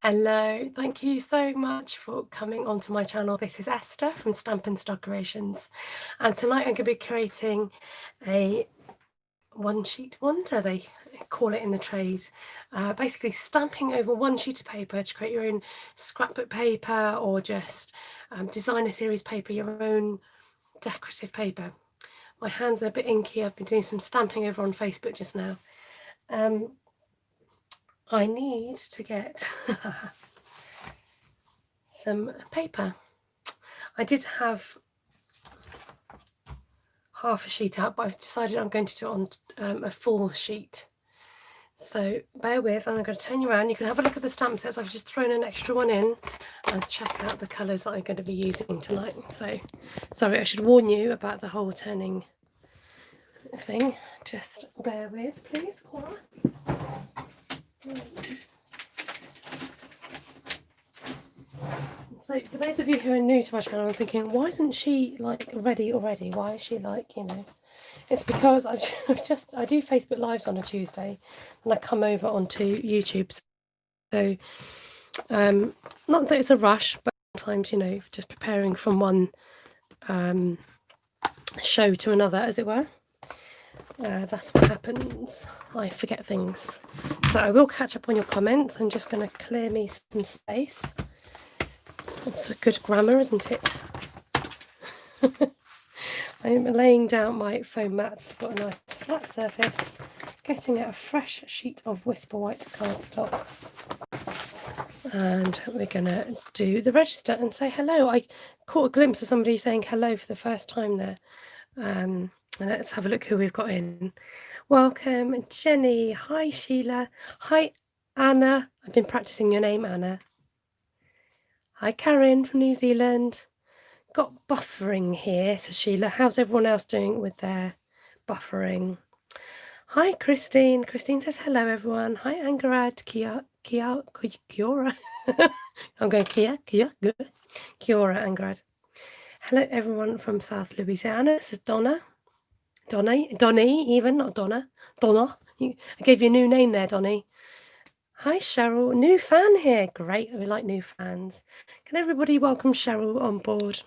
Hello, thank you so much for coming onto my channel. This is Esther from Creations, and tonight I'm going to be creating a one sheet wonder, they call it in the trade. Basically stamping over one sheet of paper to create your own scrapbook paper, or just designer series paper, your own decorative paper. My hands are a bit inky. I've been doing some stamping over on Facebook just now. I need to get some paper. I did have half a sheet out, but I've decided I'm going to do it on a full sheet. So bear with, and I'm going to turn you around. You can have a look at the stamp sets. I've just thrown an extra one in, and check out the colours that I'm going to be using tonight. So sorry, I should warn you about the whole turning thing. Just bear with, please, Cora. So for those of you who are new to my channel and thinking, why isn't she like ready already? Why is she like, you know? It's because I do Facebook Lives on a Tuesday, and I come over onto YouTube. So not that it's a rush, but sometimes, you know, just preparing from one show to another, as it were. That's what happens. I forget things. So I will catch up on your comments. I'm just going to clear me some space. That's a good grammar, isn't it? I'm laying down my foam mats for a nice flat surface, getting out a fresh sheet of Whisper White cardstock, and we're going to do the register and say hello. I caught a glimpse of somebody saying hello for the first time there. Let's have a look who we've got in. Welcome, Jenny. Hi, Sheila. Hi, Anna. I've been practicing your name, Anna. Hi, Karen from New Zealand. Got buffering here, so Sheila. How's everyone else doing with their buffering? Hi, Christine. Christine says hello, everyone. Hi, Angarad. Kiora. I'm going Kia, Kiora, Angarad. Hello, everyone from South Louisiana. This is Donna. Donnie, even, not Donna. Donna. I gave you a new name there, Donnie. Hi, Cheryl. New fan here. Great. We like new fans. Can everybody welcome Cheryl on board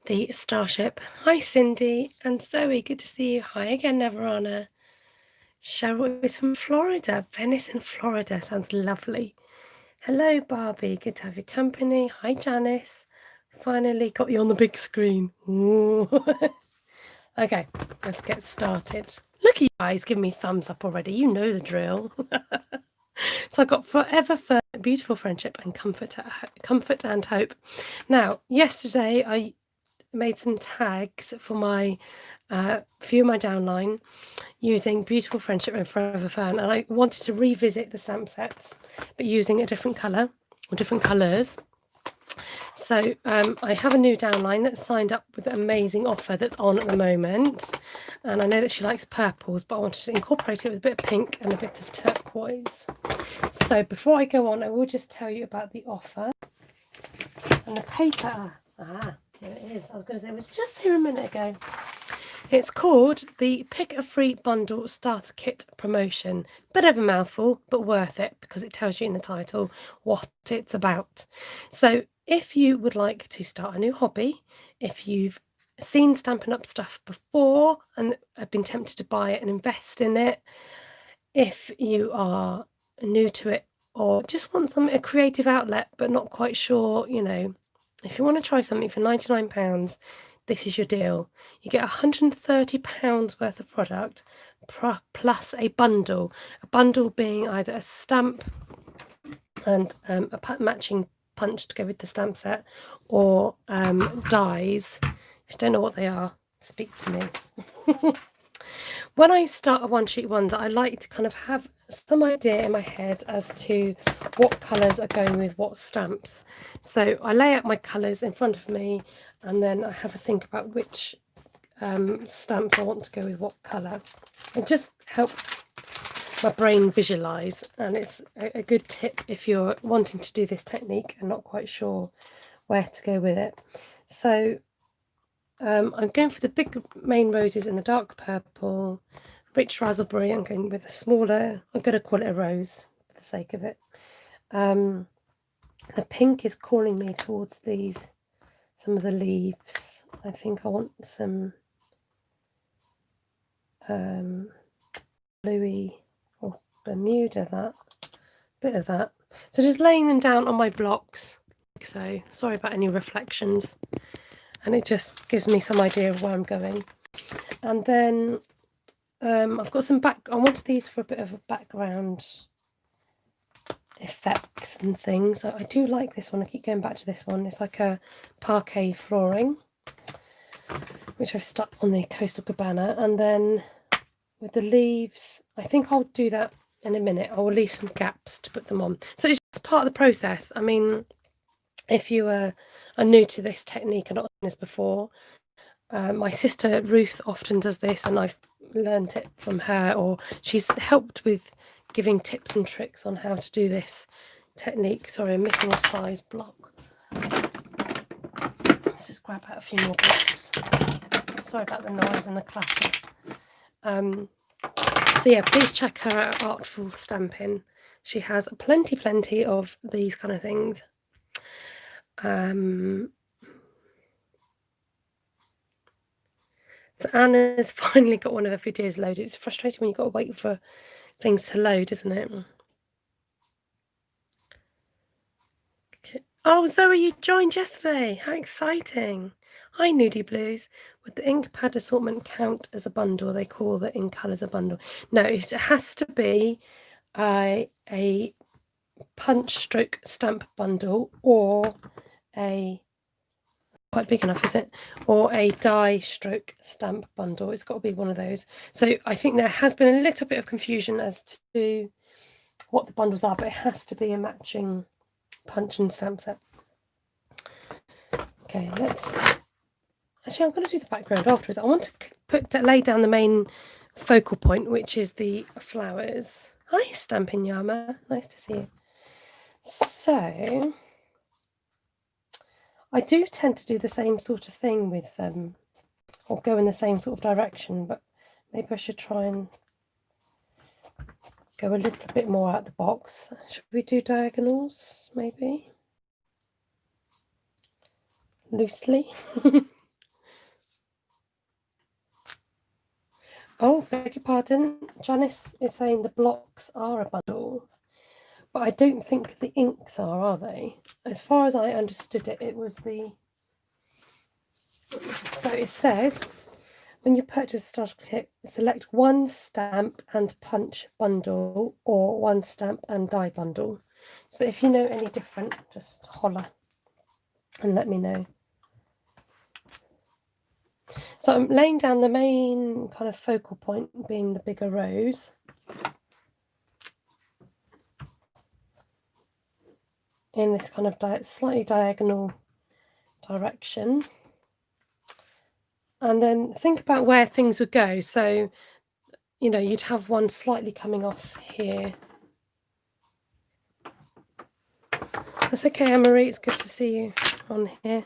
the Starship? Hi, Cindy and Zoe. Good to see you. Hi again, Neverana. Cheryl is from Florida. Venice in Florida. Sounds lovely. Hello, Barbie. Good to have your company. Hi, Janice. Finally got you on the big screen. Okay, let's get started. Look at you guys giving me thumbs up already. You know the drill. So I've got forever, beautiful friendship and comfort and hope. Now, yesterday I made some tags for my few of my downline using beautiful friendship and forever fern, and I wanted to revisit the stamp sets but using a different colour or different colours. So I have a new downline that's signed up with an amazing offer that's on at the moment, and I know that she likes purples, but I wanted to incorporate it with a bit of pink and a bit of turquoise. So before I go on, I will just tell you about the offer and the paper. Here it is. I was going to say it was just here a minute ago. It's called the Pick a Free Bundle Starter Kit Promotion. Bit of a mouthful, but worth it because it tells you in the title what it's about. So if you would like to start a new hobby, if you've seen Stampin' Up stuff before and have been tempted to buy it and invest in it, if you are new to it or just want a creative outlet but not quite sure, you know, if you want to try something for £99, this is your deal. You get £130 worth of product plus a bundle being either a stamp and a matching punch to go with the stamp set, or dies. If you don't know what they are, speak to me. When I start a one sheet wonder, I like to kind of have some idea in my head as to what colours are going with what stamps. So I lay out my colours in front of me, and then I have a think about which stamps I want to go with what colour. It just helps my brain visualise, and it's a good tip if you're wanting to do this technique and not quite sure where to go with it. So I'm going for the big main roses in the dark purple, rich raspberry. I'm going with a smaller, I'm going to call it a rose, the sake of it. The pink is calling me towards some of the leaves. I think I want some bluey or Bermuda, that bit of that. So just laying them down on my blocks. So sorry about any reflections, and it just gives me some idea of where I'm going. And then I've got some I wanted these for a bit of a background effects and things. I do like this one. I keep going back to this one. It's like a parquet flooring, which I've stuck on the Coastal Cabana. And then with the leaves, I think I'll do that in a minute. I will leave some gaps to put them on. So it's just part of the process. I mean, if you are new to this technique and not done this before, my sister Ruth often does this, and I've learned it from her, or she's helped with giving tips and tricks on how to do this technique. Sorry, I'm missing a size block. Let's just grab out a few more blocks. Sorry about the noise and the clatter. So yeah, please check her out, Artful Stampin'. She has plenty of these kind of things. So Anna's finally got one of her videos loaded. It's frustrating when you've got to wait for things to load, isn't it? Okay. Oh, Zoe, you joined yesterday. How exciting. Hi, Nudie Blues. Would the ink pad assortment count as a bundle? They call the ink colours a bundle. No, it has to be a punch stroke stamp bundle, or a, quite big enough, is it? Or a die stroke stamp bundle. It's got to be one of those. So I think there has been a little bit of confusion as to what the bundles are, but it has to be a matching punch and stamp set. Okay, actually, I'm going to do the background afterwards. I want to lay down the main focal point, which is the flowers. Hi, Stampin' Yama. Nice to see you. So I do tend to do the same sort of thing with them, or go in the same sort of direction, but maybe I should try and go a little bit more out the box. Should we do diagonals, maybe? Loosely. Oh, beg your pardon. Janice is saying the blocks are a bundle, but I don't think the inks are they? As far as I understood it, it was the... So it says, when you purchase a starter kit, select one stamp and punch bundle, or one stamp and die bundle. So if you know any different, just holler and let me know. So I'm laying down the main kind of focal point being the bigger rose. In this kind of slightly diagonal direction. And then think about where things would go. So, you know, you'd have one slightly coming off here. That's okay, Anne-Marie. It's good to see you on here.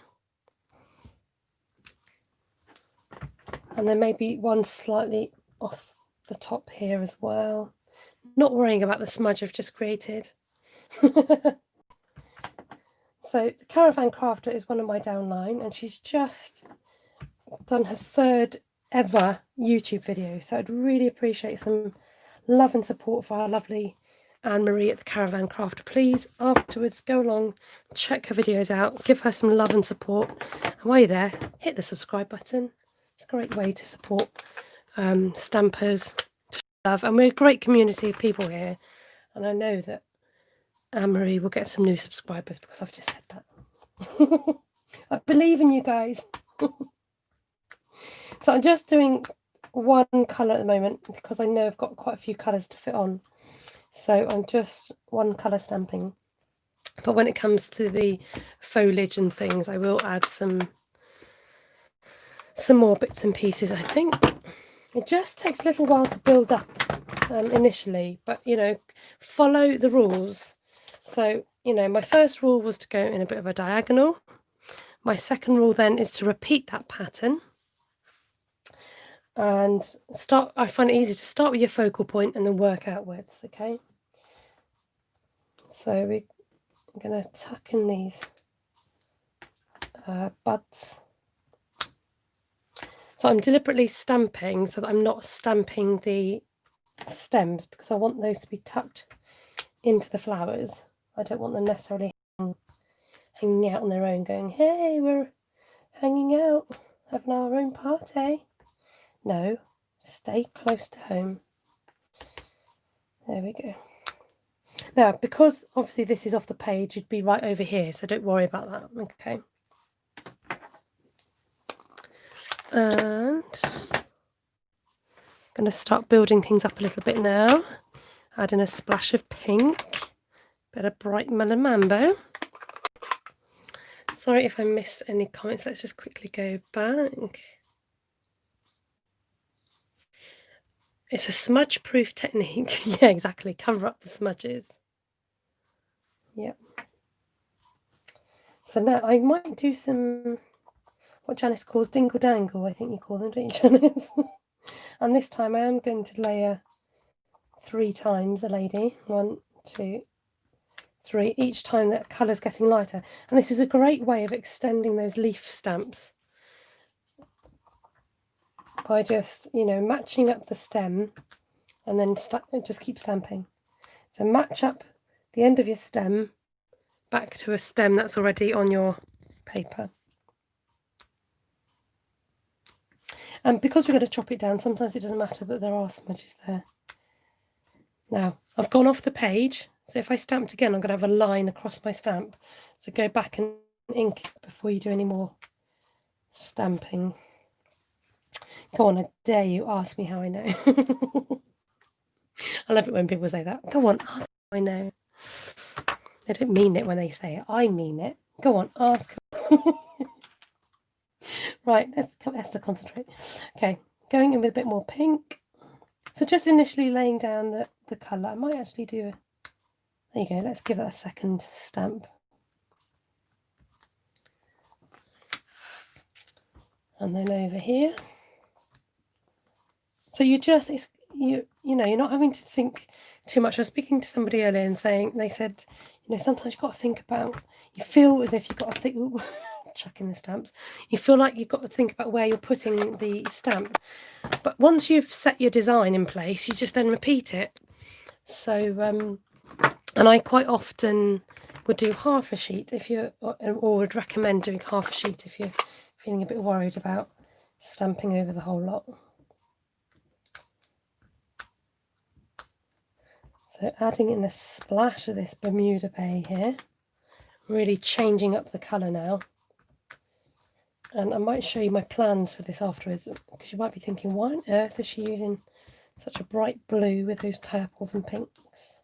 And then maybe one slightly off the top here as well. Not worrying about the smudge I've just created. So the Caravan Crafter is one of my downline, and she's just done her 3rd ever YouTube video. So I'd really appreciate some love and support for our lovely Anne-Marie at the Caravan Crafter. Please, afterwards, go along, check her videos out, give her some love and support. And while you're there, hit the subscribe button. It's a great way to support stampers, to love. And we're a great community of people here. And I know that Anne-Marie will get some new subscribers because I've just said that. I believe in you guys. So I'm just doing one colour at the moment because I know I've got quite a few colours to fit on. So I'm just one colour stamping. But when it comes to the foliage and things, I will add some more bits and pieces, I think. It just takes a little while to build up initially, but, you know, follow the rules. So, you know, my first rule was to go in a bit of a diagonal. My second rule then is to repeat that pattern. And I find it easy to start with your focal point and then work outwards, okay? So we're going to tuck in these buds. So I'm deliberately stamping so that I'm not stamping the stems, because I want those to be tucked into the flowers. I don't want them necessarily hanging out on their own going, hey, we're hanging out, having our own party. No, stay close to home. There we go. Now, because obviously this is off the page, you'd be right over here, so don't worry about that. Okay. And I'm going to start building things up a little bit now. Adding a splash of pink, bit of bright melon mambo. Sorry if I missed any comments. Let's just quickly go back. It's a smudge-proof technique. Yeah, exactly. Cover up the smudges. Yep. So now I might do some, what Janice calls dingle dangle, I think you call them, don't you, Janice? And this time I am going to layer 3 times a lady. 1, 2, 3. Each time that colour's getting lighter. And this is a great way of extending those leaf stamps by just, you know, matching up the stem and then just keep stamping. So match up the end of your stem back to a stem that's already on your paper. And because we're going to chop it down, sometimes it doesn't matter that there are smudges there. Now, I've gone off the page, so if I stamped again, I'm going to have a line across my stamp. So go back and ink it before you do any more stamping. Go on, I dare you ask me how I know. I love it when people say that. Go on, ask how I know. They don't mean it when they say it. I mean it. Go on, ask. Right, let's Esther concentrate. Okay, going in with a bit more pink. So just initially laying down the colour. I might actually do a... There you go, let's give it a second stamp. And then over here. So you just, you know, you're not having to think too much. I was speaking to somebody earlier and they said, you know, sometimes you've got to think about, you feel as if you've got to think, chucking the stamps, you feel like you've got to think about where you're putting the stamp. But once you've set your design in place, you just then repeat it. So, and I quite often would do half a sheet or would recommend doing half a sheet if you're feeling a bit worried about stamping over the whole lot. So adding in a splash of this Bermuda Bay here, really changing up the colour now. And I might show you my plans for this afterwards, because you might be thinking, why on earth is she using such a bright blue with those purples and pinks?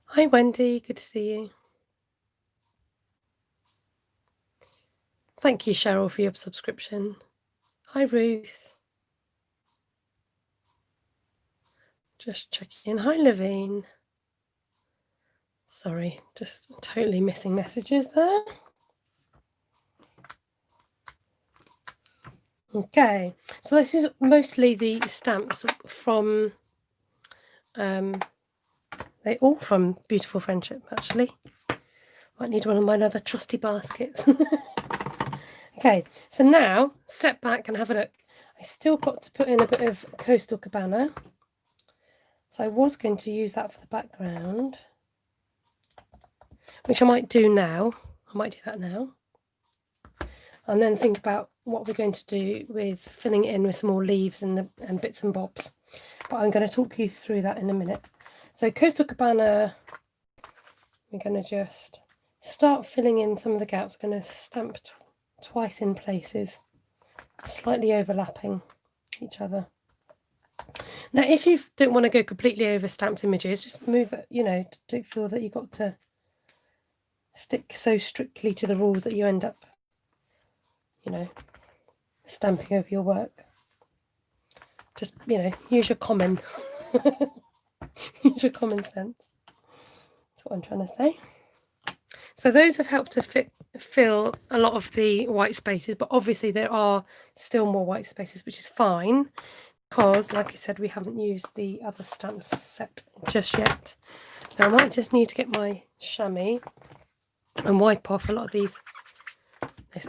Hi Wendy, good to see you. Thank you, Cheryl, for your subscription. Hi, Ruth. Just checking in. Hi, Levine. Sorry, just totally missing messages there. Okay, so this is mostly the stamps from, they're all from Beautiful Friendship, actually. Might need one of my other trusty baskets. Okay, so now step back and have a look. I still got to put in a bit of Coastal Cabana. So I was going to use that for the background, which I might do now. I might do that now. And then think about what we're going to do with filling it in with some more leaves and bits and bobs. But I'm going to talk you through that in a minute. So Coastal Cabana, we're going to just start filling in some of the gaps. Going to stamp twice in places, slightly overlapping each other. Now, if you don't want to go completely over stamped images, just move it, you know, don't feel that you've got to stick so strictly to the rules that you end up, you know, stamping over your work. Just, you know, use your common, use your common sense. That's what I'm trying to say. So those have helped to fill a lot of the white spaces, but obviously there are still more white spaces, which is fine because, like I said, we haven't used the other stamps set just yet. Now I might just need to get my chamois and wipe off a lot of this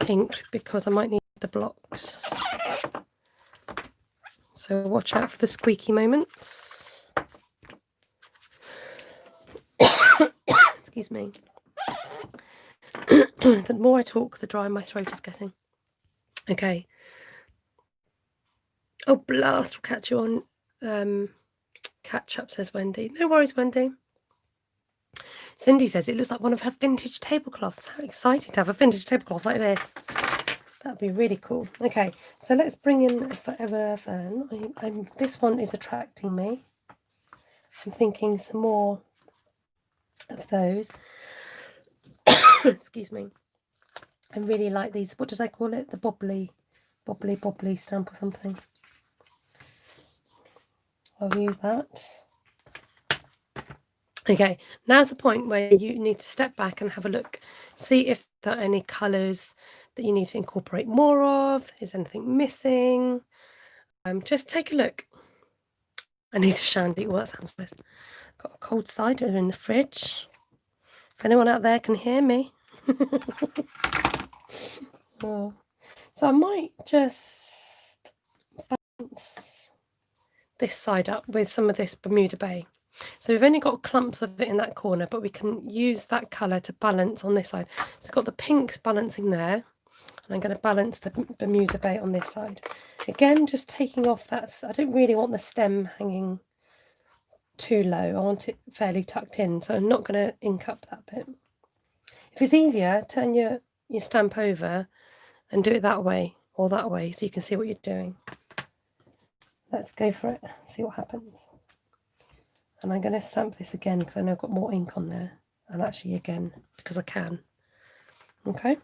ink because I might need the blocks. So watch out for the squeaky moments. Excuse me. The more I talk, the drier my throat is getting. Okay. Oh, blast. We'll catch you on catch up, says Wendy. No worries, Wendy. Cindy says it looks like one of her vintage tablecloths. How exciting to have a vintage tablecloth like this. That'd be really cool. Okay, so let's bring in Forever Fern. This one is attracting me. I'm thinking some more of those. Excuse me. I really like these. What did I call it? The bobbly stamp or something. I'll use that. Okay, now's the point where you need to step back and have a look. See if there are any colours that you need to incorporate more of. Is anything missing? Just take a look. I need a shandy. Oh, that sounds nice. Got a cold cider in the fridge. If anyone out there can hear me. Oh. So I might just balance this side up with some of this Bermuda Bay. So we've only got clumps of it in that corner, but we can use that colour to balance on this side. So I've got the pinks balancing there, and I'm going to balance the Bermuda Bay on this side. Again, just taking off that. I don't really want the stem hanging too low. I want it fairly tucked in, so I'm not going to ink up that bit. If it's easier, turn your stamp over and do it that way or that way so you can see what you're doing. Let's go for it, see what happens. And I'm going to stamp this again because I know I've got more ink on there, and actually again because I can. Okay.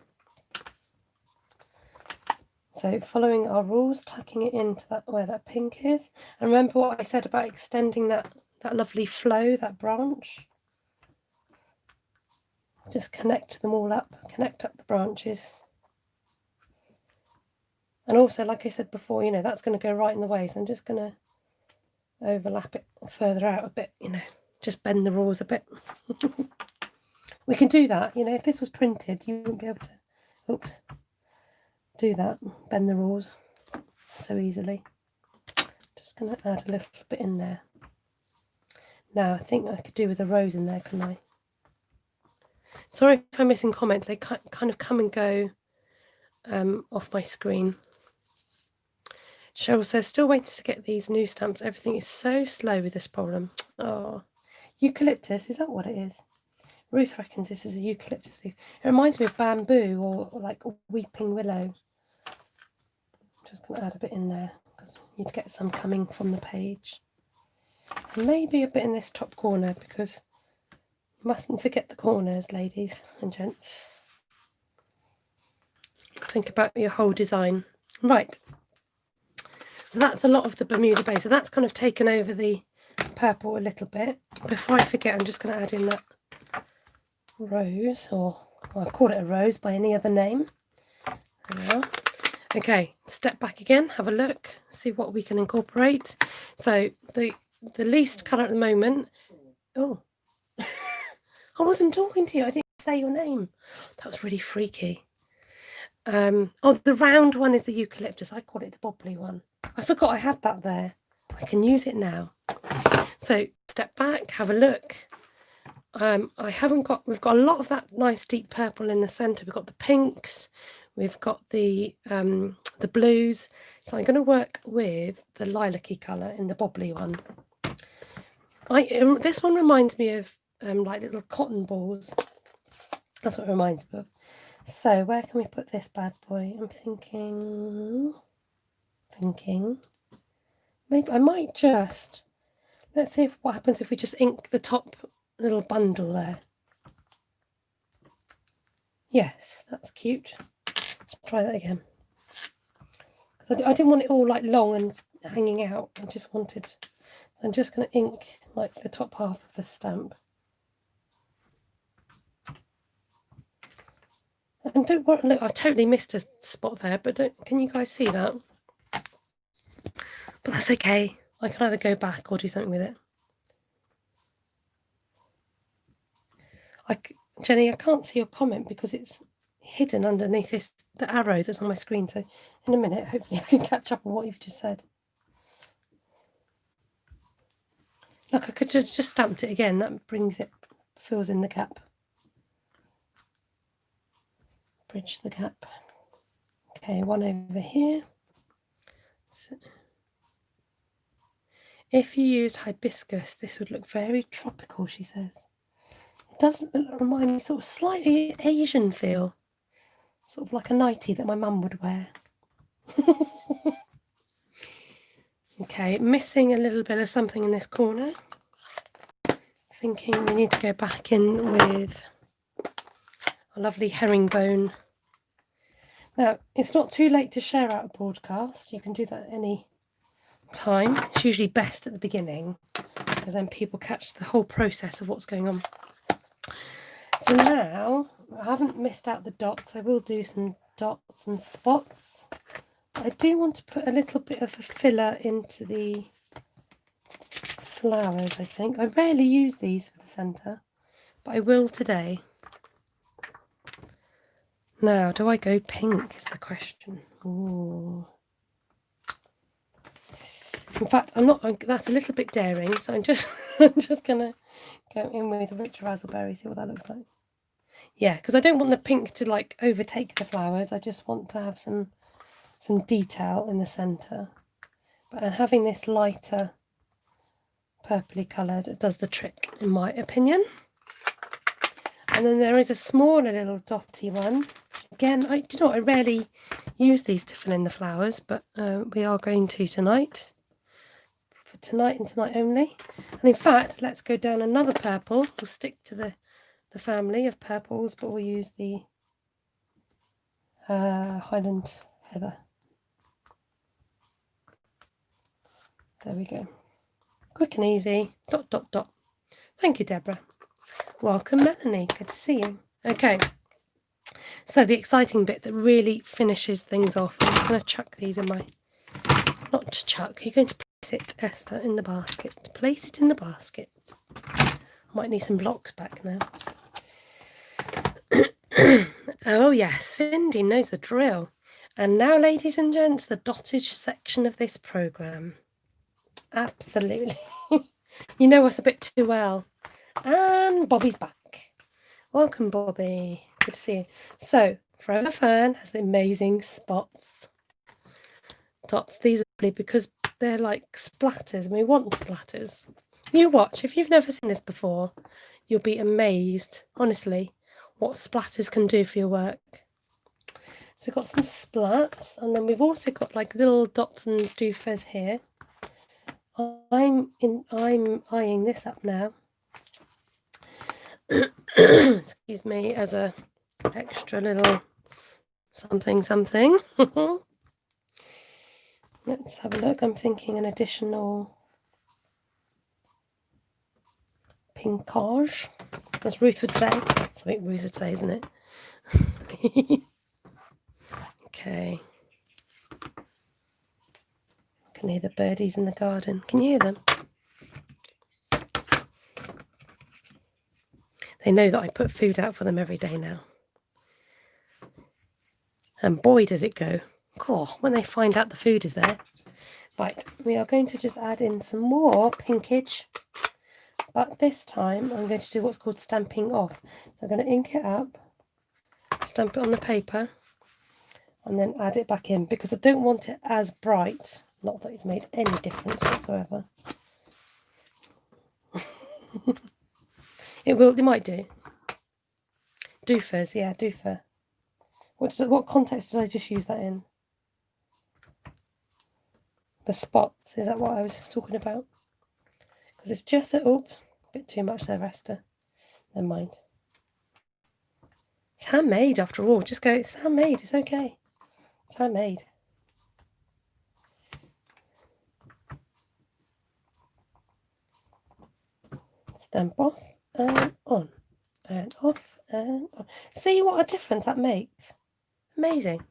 So following our rules, tucking it into that where that pink is. And remember what I said about extending that lovely flow, that branch. Just connect them all up, connect up the branches. And also, like I said before, that's going to go right in the way. So I'm just going to overlap it further out a bit, just bend the rules a bit. We can do that, if this was printed, you wouldn't be able to, do that, bend the rules so easily. Just going to add a little bit in there. Now, I think I could do with a rose in there, couldn't I? Sorry if I'm missing comments. They kind of come and go off my screen. Cheryl says, still waiting to get these new stamps. Everything is so slow with this problem. Oh, eucalyptus, is that what it is? Ruth reckons this is a eucalyptus leaf. It reminds me of bamboo or like a weeping willow. I'm just going to add a bit in there because you'd get some coming from the page. And maybe a bit in this top corner because you mustn't forget the corners, ladies and gents. Think about your whole design. Right. So that's a lot of the Bermuda Bay. So that's kind of taken over the purple a little bit. Before I forget, I'm just going to add in that rose, or I'll call it a rose by any other name. There we are. Okay, step back again, have a look, see what we can incorporate. So the least colour at the moment. Oh, I wasn't talking to you. I didn't say your name. That was really freaky. Oh, the round one is the eucalyptus. I call it the bobbly one. I forgot I had that there. I can use it now. So step back, have a look. We've got a lot of that nice deep purple in the centre. We've got the pinks, we've got the blues. So I'm going to work with the lilac-y colour in the bobbly one. This one reminds me of like little cotton balls. That's what it reminds me of. So where can we put this bad boy? I'm thinking, maybe I might just, let's see what happens if we just ink the top little bundle there. Yes, that's cute. Let's try that again. Because I didn't want it all like long and hanging out. I just wanted, so I'm just going to ink like the top half of the stamp. And don't worry, look, I totally missed a spot there, but can you guys see that? But that's okay. I can either go back or do something with it. Jenny, I can't see your comment because it's hidden underneath the arrow that's on my screen. So in a minute, hopefully I can catch up on what you've just said. Look, I could just stamped it again. That brings it, fills in the gap. Bridge the gap. Okay, one over here. So, if you used hibiscus, this would look very tropical, she says. It does remind me sort of slightly Asian feel. Sort of like a nightie that my mum would wear. Okay, missing a little bit of something in this corner. Thinking we need to go back in with a lovely herringbone. Now, it's not too late to share out a broadcast. You can do that at any time. It's usually best at the beginning because then people catch the whole process of what's going on. So now, I haven't missed out the dots. I will do some dots and spots. I do want to put a little bit of a filler into the flowers, I think. I rarely use these for the centre, but I will today. Now, do I go pink is the question. Ooh. In fact, I'm not, that's a little bit daring, so I'm just going to go in with rich raspberry, see what that looks like. Yeah, because I don't want the pink to like overtake the flowers. I just want to have some detail in the centre. But having this lighter purpley coloured, it does the trick, in my opinion. And then there is a smaller little dotty one. Again, I rarely use these to fill in the flowers, but we are going to tonight. For tonight and tonight only. And in fact, let's go down another purple. We'll stick to the family of purples, but we'll use the Highland Heather. There we go. Quick and easy. Dot, dot, dot. Thank you, Deborah. Welcome, Melanie. Good to see you. Okay. So the exciting bit that really finishes things off, I'm just going to chuck these in my... Not to chuck. You're going to place it, Esther, in the basket. Place it in the basket. I might need some blocks back now. Oh, yes. Cindy knows the drill. And now, ladies and gents, the dottage section of this programme. Absolutely. You know us a bit too well. And Bobby's back. Welcome, Bobby. Good to see you. So, Forever Fern has amazing spots. Dots. These are lovely because they're like splatters, and we want splatters. You watch. If you've never seen this before, you'll be amazed, honestly, what splatters can do for your work. So we've got some splats, and then we've also got like little dots and doofers here. I'm eyeing this up now. Excuse me, as a extra little something. Let's have a look. I'm thinking an additional pinkage, as Ruth would say. That's what Ruth would say, isn't it? Okay. I can hear the birdies in the garden. Can you hear them? They know that I put food out for them every day now. And boy, does it go. Cool, when they find out the food is there. Right, we are going to just add in some more pinkage. But this time I'm going to do what's called stamping off. So I'm going to ink it up, stamp it on the paper, and then add it back in because I don't want it as bright. Not that it's made any difference whatsoever. It might do. Doofers, yeah, doofer. What context did I just use that in? The spots, is that what I was just talking about? Because it's just a bit too much there, Esther. Never mind. It's handmade after all. Just go, it's handmade, it's okay. It's handmade. Stamp off and on. and off and on. See what a difference that makes. Amazing.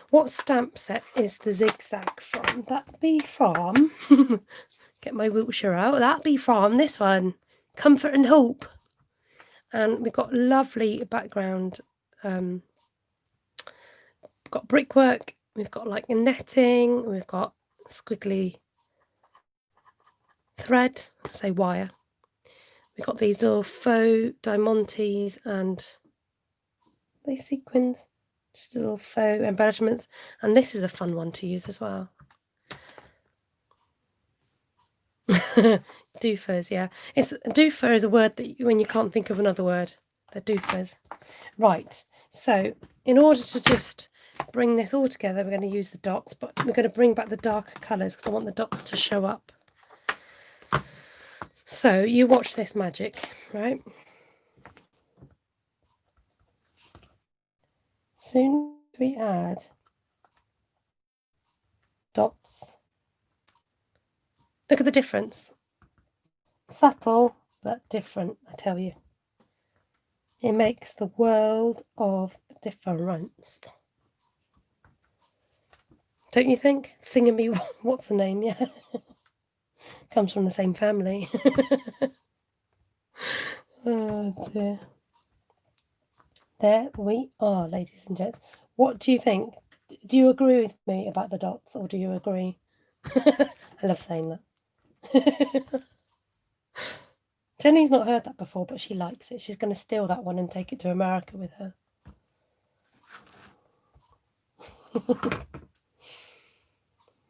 What stamp set is the zigzag from? That be from, get my Wiltshire out, that be from this one, Comfort and Hope. And we've got lovely background, we've got brickwork, we've got like netting, we've got squiggly thread, say wire. We've got these little faux diamantes and these sequins, just little faux embellishments. And this is a fun one to use as well. Doofers, yeah. Doofer is a word that when you can't think of another word, they're doofers. Right, so in order to just bring this all together, we're going to use the dots, but we're going to bring back the darker colours because I want the dots to show up. So you watch this magic, right? Soon we add dots. Look at the difference. Subtle, but different, I tell you. It makes the world of difference. Don't you think? Thingamy, what's the name? Yeah. Comes from the same family. Oh dear. There we are, ladies and gents. What do you think? Do you agree with me about the dots, or do you agree? I love saying that. Jenny's not heard that before, but she likes it. She's going to steal that one and take it to America with her.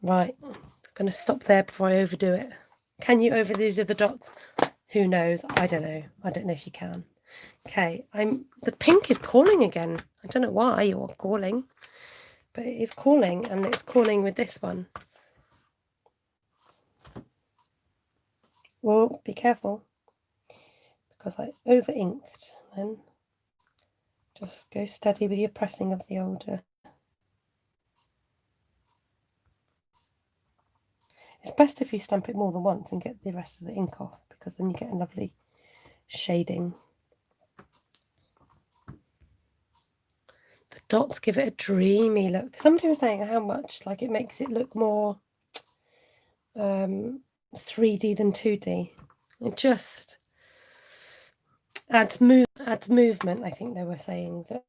Right, I'm going to stop there before I overdo it. Can you overdo the dots? Who knows? I don't know. I don't know if you can. Okay, the pink is calling again. I don't know why you're calling, but it is calling, and it's calling with this one. Well, be careful, because I over inked. Then just go steady with your pressing of the older. It's best if you stamp it more than once and get the rest of the ink off, because then you get a lovely shading. The dots give it a dreamy look. Somebody was saying how much, like, it makes it look more 3D than 2D. It just adds movement. I think they were saying that,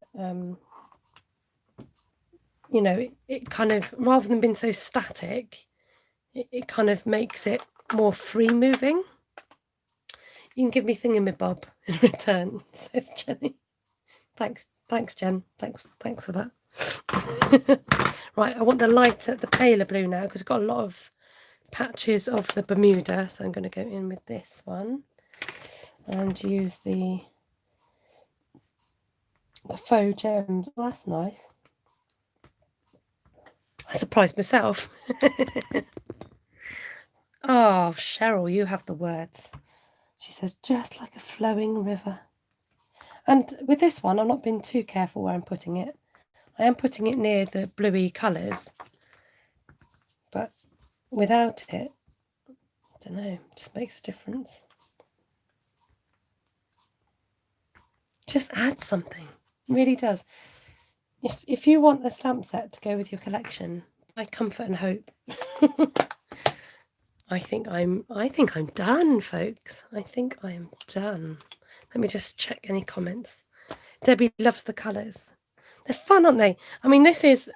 you know, it kind of, rather than being so static, it kind of makes it more free moving. You can give me thingamabob in return, says Jenny. Thanks, Jen. Thanks for that. Right, I want the paler blue now, because I've got a lot of patches of the Bermuda, so I'm going to go in with this one and use the faux gems. Oh, that's nice. I surprised myself. Oh, Cheryl, you have the words. She says, just like a flowing river. And with this one, I'm not being too careful where I'm putting it. I am putting it near the bluey colours, but without it, I don't know, it just makes a difference. Just adds something, it really does. If you want a stamp set to go with your collection, buy Comfort and Hope. I think I'm done, folks. I think I am done. Let me just check any comments. Debbie loves the colours. They're fun, aren't they? I mean, this is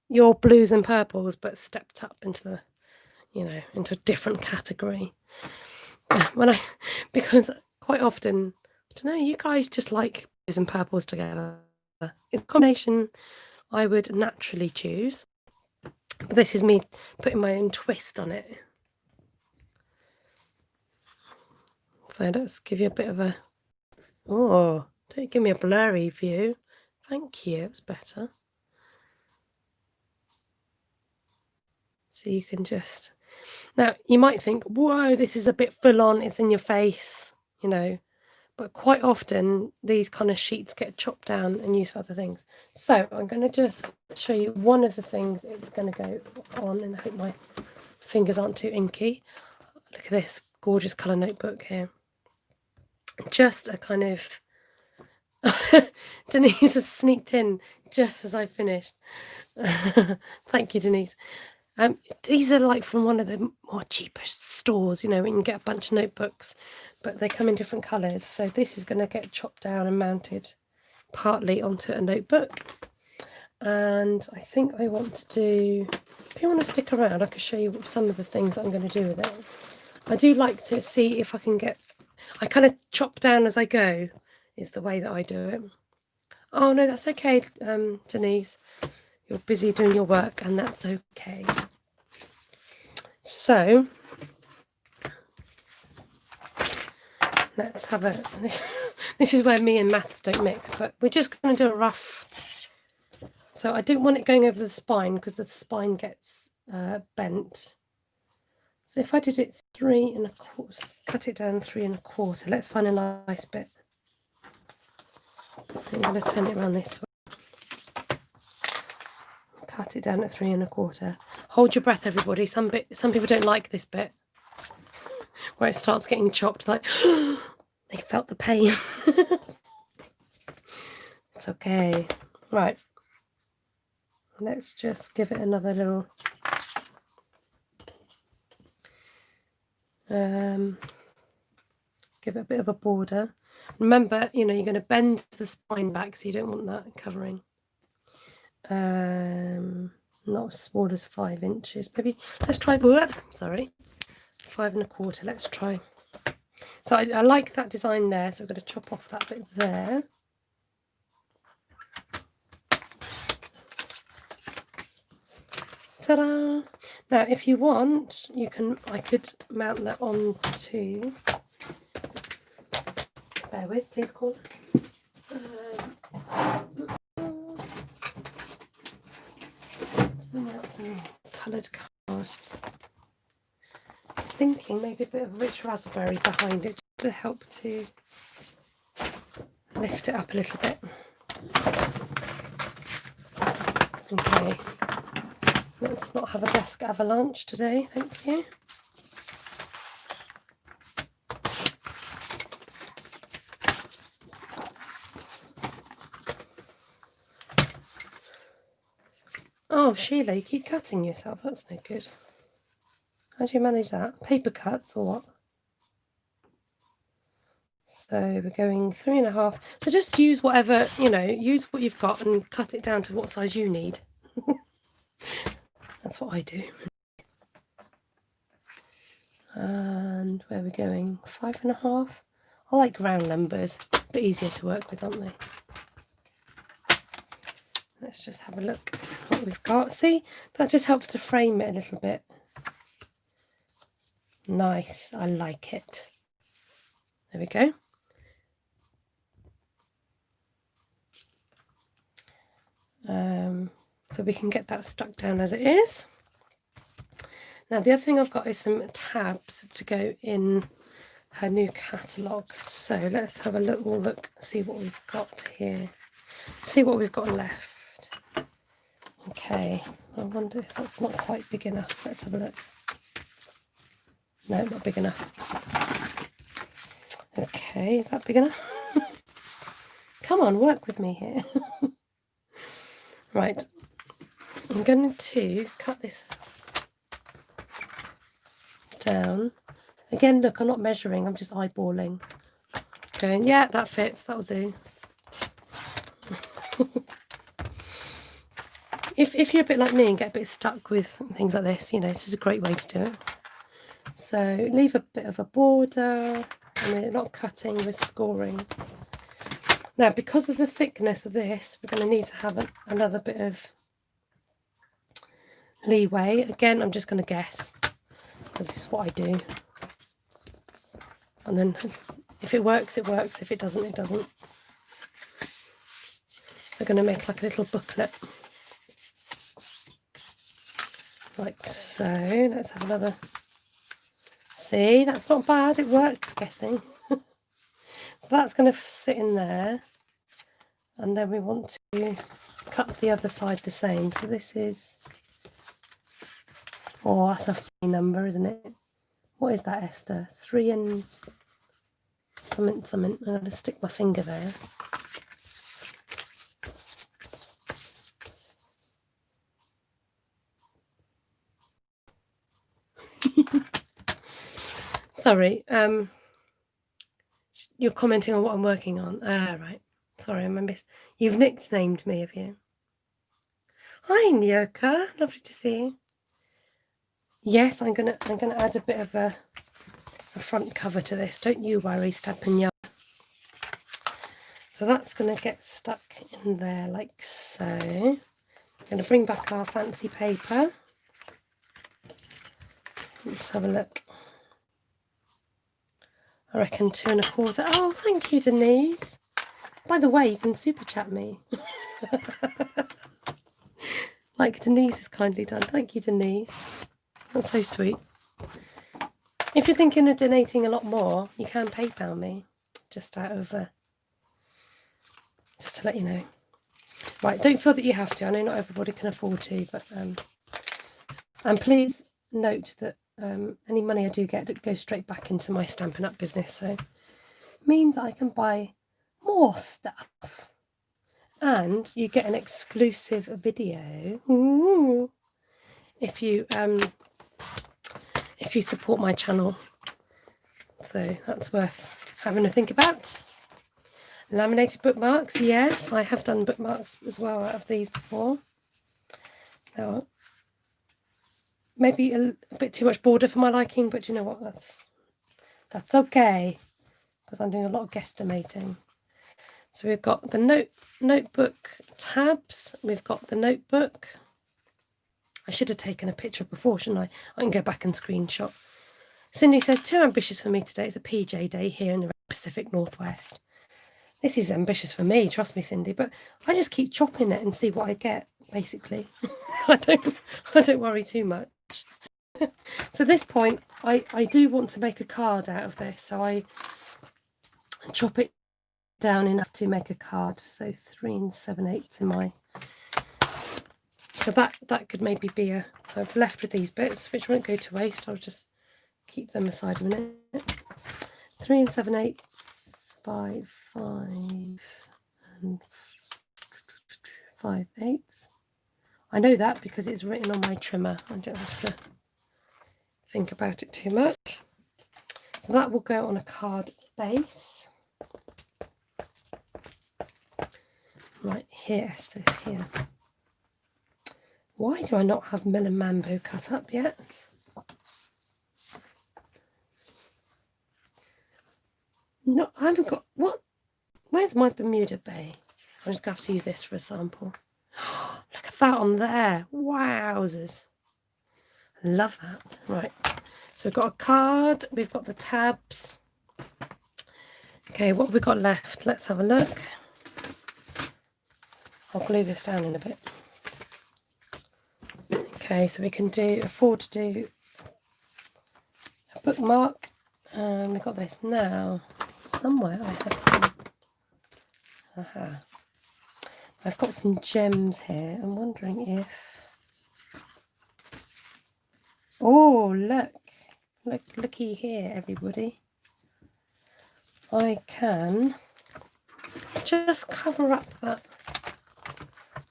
your blues and purples, but stepped up into the, you know, into a different category. Because quite often, I don't know, you guys just like blues and purples together. It's a combination I would naturally choose, but this is me putting my own twist on it. So let's give you a bit of a, oh, don't give me a blurry view. Thank you, it's better. So you can just, now you might think, whoa, this is a bit full on, it's in your face, you know, but quite often these kind of sheets get chopped down and used for other things. So I'm going to just show you one of the things it's going to go on, and I hope my fingers aren't too inky. Look at this gorgeous colour notebook here. just a kind of Denise has sneaked in just as I finished. Thank you, Denise. These are like from one of the more cheaper stores, you know, we can get a bunch of notebooks, but they come in different colours. So this is going to get chopped down and mounted partly onto a notebook. And I think I want to do, if you want to stick around, I can show you some of the things I'm going to do with it. I do like to see if I can get, I kind of chop down as I go, is the way that I do it. Oh no, that's okay, Denise. You're busy doing your work and that's okay. So let's have a, this is where me and maths don't mix, but we're just going to do a rough. So I don't want it going over the spine because the spine gets bent. So if I did it 3 1/4, cut it down 3 1/4, let's find a nice bit. I'm going to turn it around this way. Cut it down at 3 1/4. Hold your breath, everybody. Some people don't like this bit where it starts getting chopped. Like they felt the pain. It's okay. Right. Let's just give it another little. Give it a bit of a border. Remember, you know, you're going to bend the spine back, so you don't want that covering. Not as small as 5 inches, maybe. Let's try. Sorry, 5 1/4. Let's try. So I like that design there. So we're going to chop off that bit there. Ta-da! Now, if you want, you can. I could mount that on to. Bear with, please, call. Let's bring out some coloured cards. Thinking maybe a bit of rich raspberry behind it to help to lift it up a little bit. Okay, let's not have a desk avalanche today, thank you. Oh, Sheila, you keep cutting yourself, that's no good. How do you manage that? Paper cuts or what? So we're going 3 1/2. So just use whatever, you know, use what you've got and cut it down to what size you need. That's what I do. And where are we going? 5 1/2. I like round numbers, a bit easier to work with, aren't they? Let's just have a look at what we've got. See, that just helps to frame it a little bit. Nice, I like it. There we go. So we can get that stuck down as it is. Now the other thing I've got is some tabs to go in her new catalogue. So let's have a little look, see what we've got here. See what we've got left. Okay, I wonder if that's not quite big enough. Let's have a look. No, not big enough. Okay, is that big enough? Come on, work with me here. Right, I'm going to cut this down. Again, look, I'm not measuring, I'm just eyeballing. Going, yeah, that fits, that'll do. If you're a bit like me and get a bit stuck with things like this, you know, this is a great way to do it. So leave a bit of a border, and we're not cutting, we're scoring. Now, because of the thickness of this, we're going to need to have another bit of leeway. Again, I'm just going to guess, because this is what I do. And then if it works, it works. If it doesn't, it doesn't. So I'm going to make like a little booklet. Like so. Let's have another. See, that's not bad. It works, guessing. So that's going to sit in there. And then we want to cut the other side the same. So this is, oh, that's a funny number, isn't it? What is that, Esther? 3 and something. I'm going to stick my finger there. Sorry, you're commenting on what I'm working on. Ah, right. Sorry, you've nicknamed me, have you? Hi, Nyoka. Lovely to see you. Yes, I'm gonna add a bit of a front cover to this. Don't you worry, Stampin' Yarn. So that's gonna get stuck in there like so. I'm gonna bring back our fancy paper. Let's have a look. I reckon 2 1/4. Oh, thank you, Denise. By the way, you can super chat me. Like Denise has kindly done. Thank you, Denise. That's so sweet. If you're thinking of donating a lot more, you can PayPal me. Just out of just to let you know. Right, don't feel that you have to. I know not everybody can afford to, but and please note that any money I do get, it goes straight back into my Stampin' Up business. So it means I can buy more stuff. And you get an exclusive video. Ooh, if you support my channel. So that's worth having to think about. Laminated bookmarks, yes, I have done bookmarks as well out of these before. Now, maybe a bit too much border for my liking, but you know what, that's okay, because I'm doing a lot of guesstimating. So we've got the notebook tabs, we've got the notebook. I should have taken a picture before, shouldn't I? I can go back and screenshot. Cindy says, too ambitious for me today. It's a PJ day here in the Pacific Northwest. This is ambitious for me, trust me, Cindy, but I just keep chopping it and see what I get, basically. I don't worry too much. So at this point, I do want to make a card out of this, so I chop it down enough to make a card. So 3 7/8 in my. So that could maybe be a. So I've left with these bits, which won't go to waste. I'll just keep them aside a minute. 3 7/8. 5 5 and 5/8. I know that because it's written on my trimmer. I don't have to think about it too much. So that will go on a card base. Right, here's this here. Why do I not have melon mambo cut up yet? No, I haven't got. What? Where's my Bermuda Bay? I'm just going to have to use this for a sample. Look at that on there. Wowzers. Love that. Right. So we've got a card. We've got the tabs. Okay, what have we got left? Let's have a look. I'll glue this down in a bit. Okay, so we can afford to do a bookmark. And we've got this now. Somewhere I had some. Aha. I've got some gems here. I'm wondering if. Oh, looky here, everybody. I can just cover up that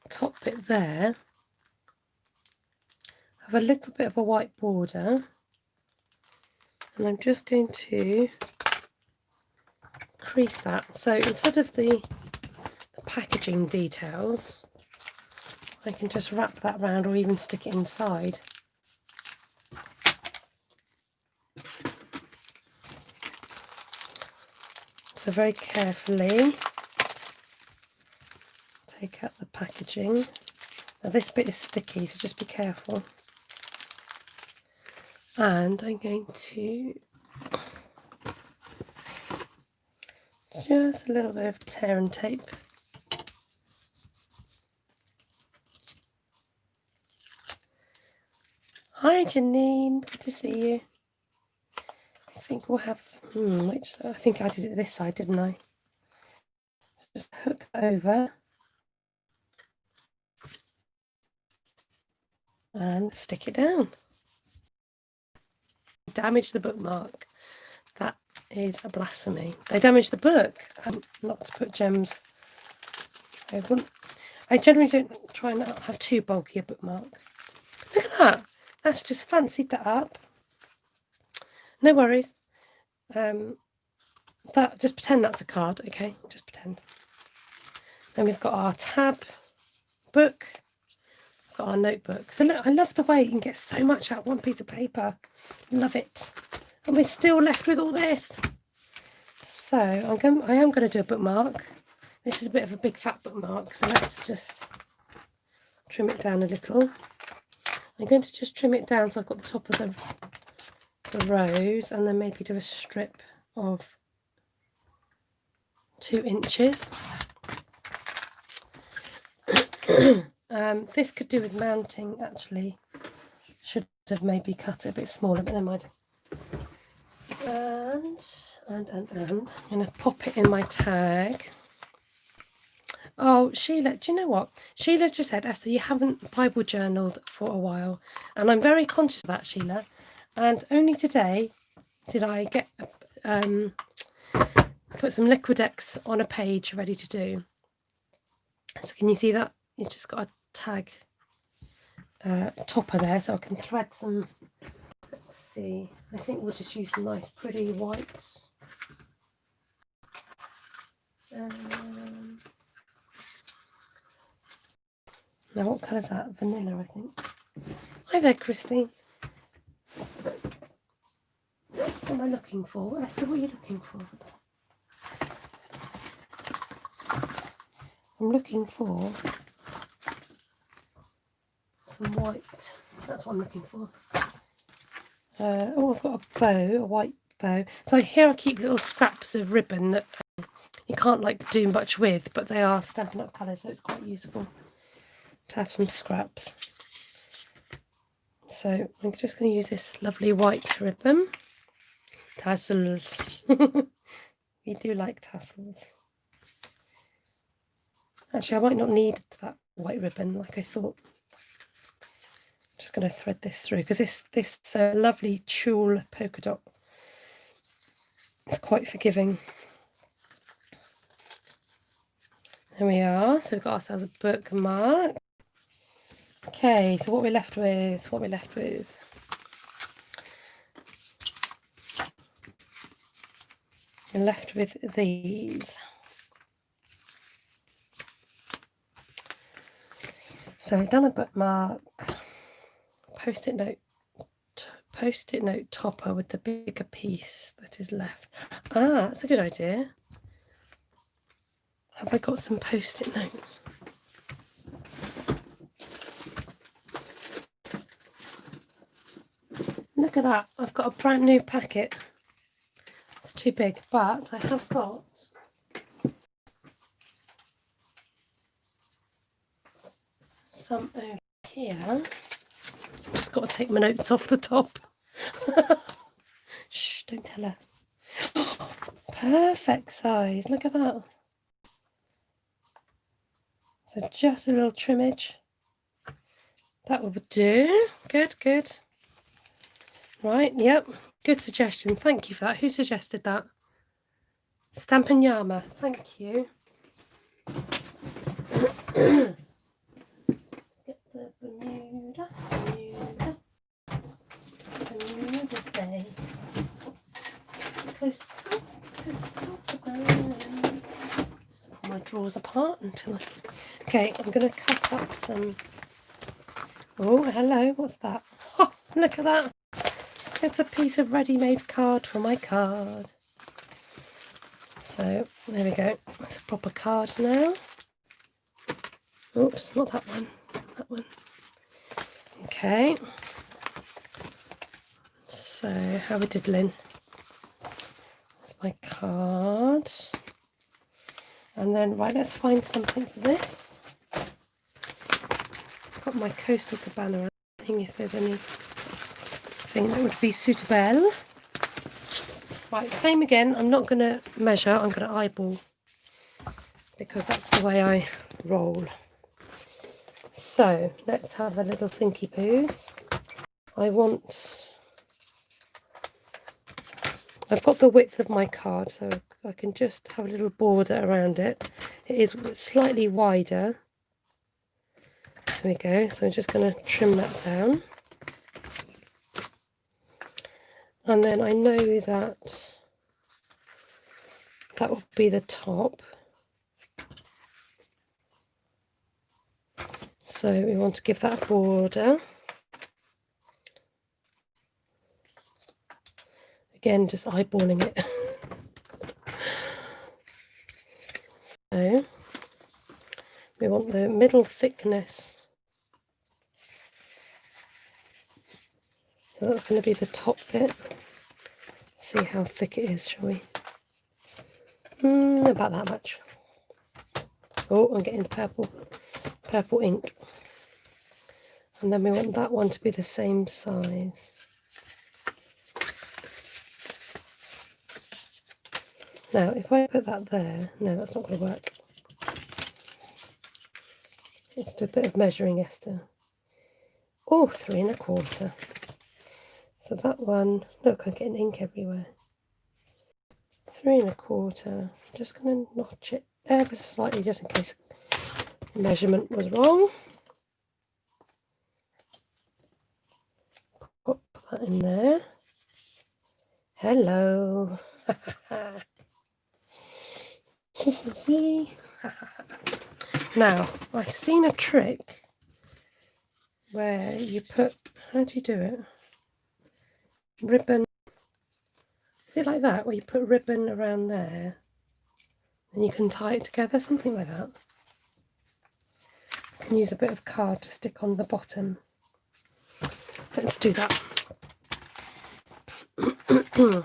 top bit there. Have a little bit of a white border. And I'm just going to crease that. So instead of the packaging details, I can just wrap that round or even stick it inside. So very carefully take out the packaging. Now this bit is sticky, so just be careful. And I'm going to just a little bit of tear and tape. Hi Janine, good to see you. I think we'll have, I think I did it this side, didn't I? So just hook over and stick it down. Damage the bookmark. That is a blasphemy. They damage the book. Not to put gems. I generally don't try and not have too bulky a bookmark. Look at that. That's just fancied that up. No worries. That just pretend that's a card, okay? Just pretend. Then we've got our tab book. We've got our notebook. So look, I love the way you can get so much out of one piece of paper. Love it. And we're still left with all this. So I am going to do a bookmark. This is a bit of a big fat bookmark, so let's just trim it down a little. I'm going to just trim it down so I've got the top of the rows, and then maybe do a strip of 2 inches. This could do with mounting, actually. Should have maybe cut it a bit smaller, but never mind. And I'm going to pop it in my tag. Oh, Sheila, do you know what? Sheila's just said, Esther, you haven't Bible journaled for a while. And I'm very conscious of that, Sheila. And only today did I get put some Liquidex on a page ready to do. So can you see that? You've just got a tag topper there, so I can thread some. Let's see. I think we'll just use some nice pretty whites. Now what colour is that? Vanilla, I think. Hi there, Christine. What am I looking for? Esther, what are you looking for? I'm looking for some white. That's what I'm looking for. Oh, I've got a bow, a white bow. So here I keep little scraps of ribbon that you can't like do much with, but they are Stampin' Up colours, so it's quite useful to have some scraps. So I'm just going to use this lovely white ribbon. Tassels. We do like tassels. Actually, I might not need that white ribbon like I thought. I'm just going to thread this through because this lovely tulle polka dot is quite forgiving. There we are. So we've got ourselves a bookmark. Okay, so what we're left with, We're left with these. So we've done a bookmark, post-it note topper with the bigger piece that is left. Ah, that's a good idea. Have I got some post-it notes? Look at that, I've got a brand new packet. It's too big, but I have got some over here. Just got to take my notes off the top. Shh, don't tell her. Perfect size, look at that. So just a little trimmage. That would do. Good, good. Right, yep, good suggestion. Thank you for that. Who suggested that? Stampin' Yama, thank you. Let's get the Bermuda Bay. Coastal. Pull my drawers apart until I... Okay, I'm going to cut up some... Oh, hello, what's that? Oh, look at that. It's a piece of ready-made card for my card. So, there we go. That's a proper card now. Oops, not that one. That one. Okay. So, how are we diddling? That's my card. And then, right, let's find something for this. I've got my Coastal Cabana out, seeing if there's anything that would be suitable. Right, same again. I'm not going to measure, I'm going to eyeball because that's the way I roll. So, let's have a little thinky poos. I want I've got the width of my card, so I can just have a little border around it. It is slightly wider. There we go. So I'm just going to trim that down. And then I know that that will be the top. So we want to give that a border. Again, just eyeballing it. So we want the middle thickness. So that's going to be the top bit. See how thick it is, shall we? About that much. Oh, I'm getting purple ink. And then we want that one to be the same size. Now, if I put that there, no, that's not going to work. Let's do a bit of measuring, Esther. Oh, 3 1/4. So that one, look, I'm getting ink everywhere. 3 1/4. Just going to notch it ever so slightly, just in case the measurement was wrong. Put that in there. Hello. Now, I've seen a trick where you put, how do you do it? Ribbon. Is it like that, where you put ribbon around there and you can tie it together, something like that? You can use a bit of card to stick on the bottom. Let's do that. Oh,